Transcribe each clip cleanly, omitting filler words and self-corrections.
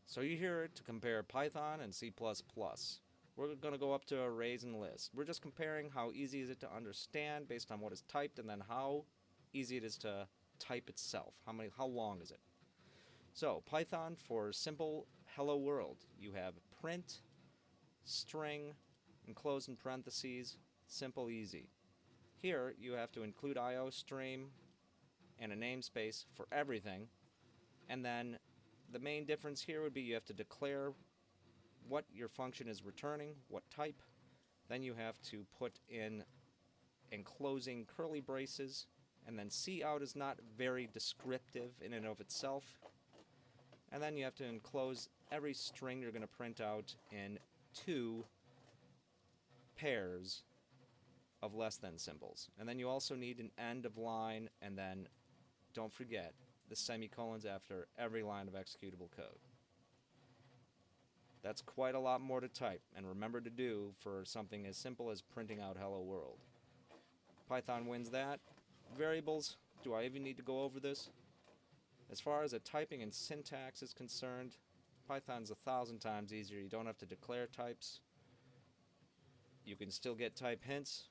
So you're here to compare Python and C++. We're going to go up to arrays and lists. We're just comparing how easy is it to understand based on what is typed, and then how easy it is to type itself. How long is it? So Python, for simple hello world, you have print, string, enclosed in parentheses, simple, easy. Here you have to include IO stream and a namespace for everything, and then the main difference here would be you have to declare what your function is returning, what type. Then you have to put in enclosing curly braces, and then cout is not very descriptive in and of itself. And then you have to enclose every string you're going to print out in 2 pairs of less than symbols. And then you also need an end of line, and then don't forget the semicolons after every line of executable code. That's quite a lot more to type, and remember to do for something as simple as printing out hello world. Python wins that. Variables, do I even need to go over this? As far as a typing and syntax is concerned, Python's 1,000 times easier. You don't have to declare types. You can still get type hints,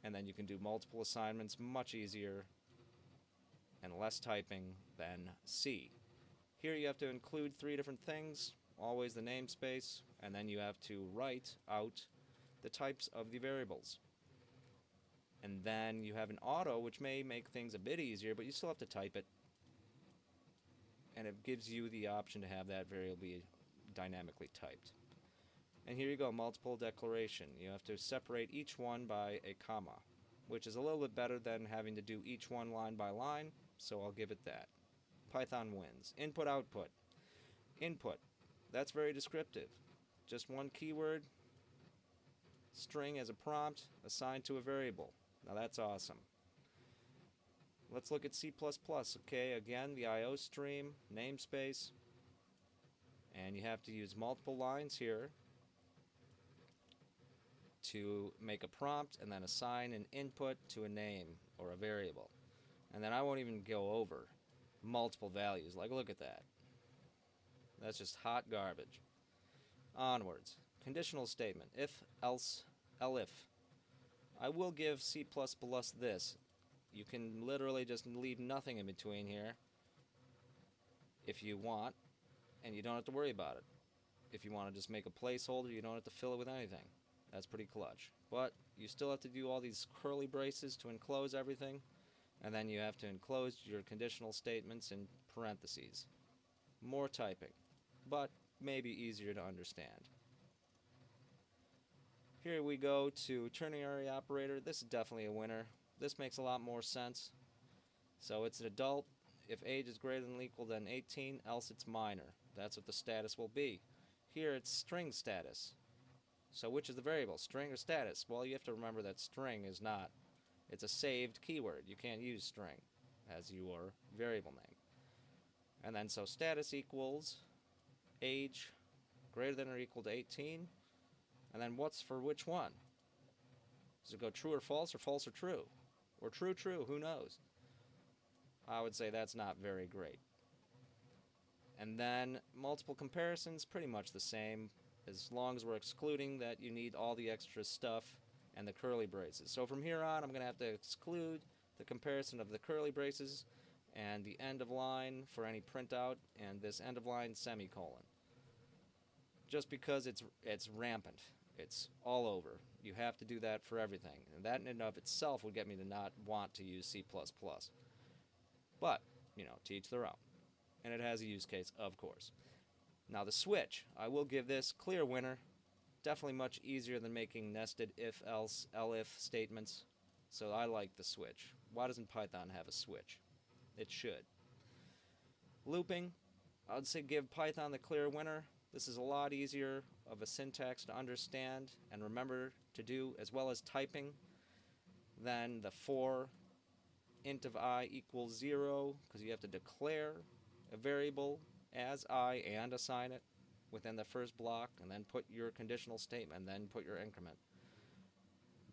and then you can do multiple assignments much easier and less typing than C. Here you have to include 3 different things, always the namespace, and then you have to write out the types of the variables. And then you have an auto, which may make things a bit easier, but you still have to type it. And it gives you the option to have that variable be dynamically typed. And here you go, multiple declaration. You have to separate each one by a comma, which is a little bit better than having to do each one line by line, so I'll give it that. Python wins. Input, output. Input. That's very descriptive. Just one keyword, string as a prompt, assigned to a variable. Now that's awesome. Let's look at C++. Okay, again, the IO stream, namespace, and you have to use multiple lines here to make a prompt and then assign an input to a name or a variable. And then I won't even go over multiple values. Like, look at that. That's just hot garbage. Onwards. Conditional statement. If, else, elif. I will give C++ this. You can literally just leave nothing in between here if you want, and you don't have to worry about it. If you want to just make a placeholder, you don't have to fill it with anything. That's pretty clutch. But you still have to do all these curly braces to enclose everything, and then you have to enclose your conditional statements in parentheses. More typing, but maybe easier to understand. Here we go to ternary operator. This is definitely a winner. This makes a lot more sense. So it's an adult. If age is greater than or equal than 18, else it's minor. That's what the status will be. Here it's string status. So which is the variable, string or status? Well, you have to remember that string is not. It's a saved keyword. You can't use string as your variable name. And then so status equals age greater than or equal to 18. And then what's for which one? Does it go true or false or true? Or true, true, who knows? I would say that's not very great. And then multiple comparisons, pretty much the same, as long as we're excluding that you need all the extra stuff and the curly braces. So from here on, I'm going to have to exclude the comparison of the curly braces and the end of line for any printout and this end of line semicolon. Just because it's rampant. It's all over. You have to do that for everything. And that in and of itself would get me to not want to use C++. But, to each their own. And it has a use case, of course. Now the switch. I will give this clear winner. Definitely much easier than making nested if, else, elif statements. So I like the switch. Why doesn't Python have a switch? It should. Looping. I would say give Python the clear winner. This is a lot easier of a syntax to understand and remember to do, as well as typing, than the for int of I equals 0, because you have to declare a variable as I and assign it within the first block, and then put your conditional statement, and then put your increment.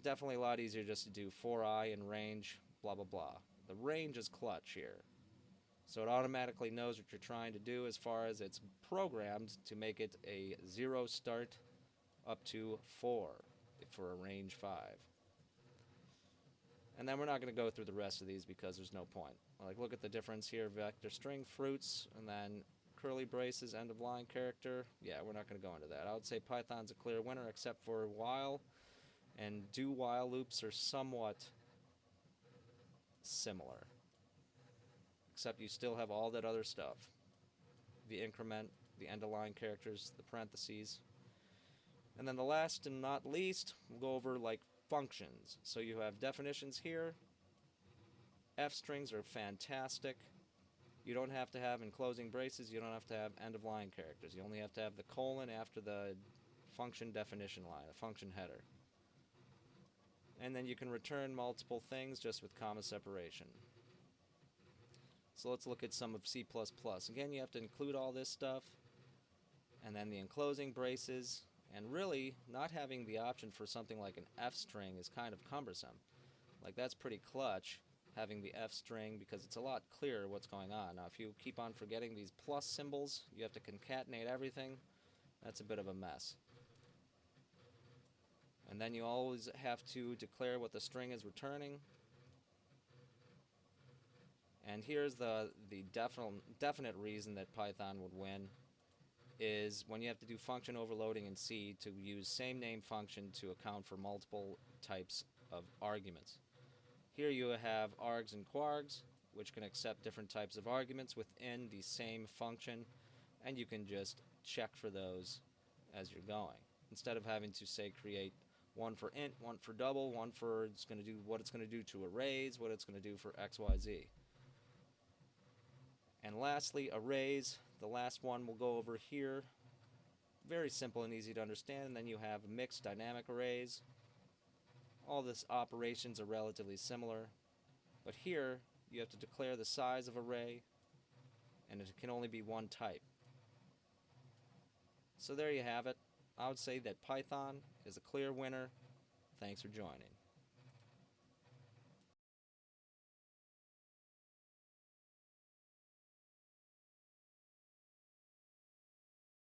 Definitely a lot easier just to do for I and range, blah blah blah. The range is clutch here. So it automatically knows what you're trying to do as far as it's programmed to make it a 0 start up to 4 for a range 5. And then we're not going to go through the rest of these because there's no point. Like, look at the difference here, vector string, fruits, and then curly braces, end of line character. Yeah, we're not going to go into that. I would say Python's a clear winner except for while, and do while loops are somewhat similar. Except you still have all that other stuff. The increment, the end of line characters, the parentheses. And then the last and not least, we'll go over like functions. So you have definitions here. F strings are fantastic. You don't have to have enclosing braces, you don't have to have end of line characters. You only have to have the colon after the function definition line, a function header. And then you can return multiple things just with comma separation. So let's look at some of C++. Again, you have to include all this stuff, and then the enclosing braces, and really not having the option for something like an F string is kind of cumbersome. Like, that's pretty clutch, having the F string, because it's a lot clearer what's going on. Now if you keep on forgetting these plus symbols, you have to concatenate everything. That's a bit of a mess. And then you always have to declare what the string is returning. And here's the definite reason that Python would win is when you have to do function overloading in C to use same name function to account for multiple types of arguments. Here you have args and kwargs, which can accept different types of arguments within the same function, and you can just check for those as you're going, instead of having to, say, create one for int, one for double, one for it's going to do what it's going to do to arrays, what it's going to do for XYZ. And lastly, arrays. The last one we'll go over here. Very simple and easy to understand. And then you have mixed dynamic arrays. All these operations are relatively similar. But here, you have to declare the size of array, and it can only be one type. So there you have it. I would say that Python is a clear winner. Thanks for joining.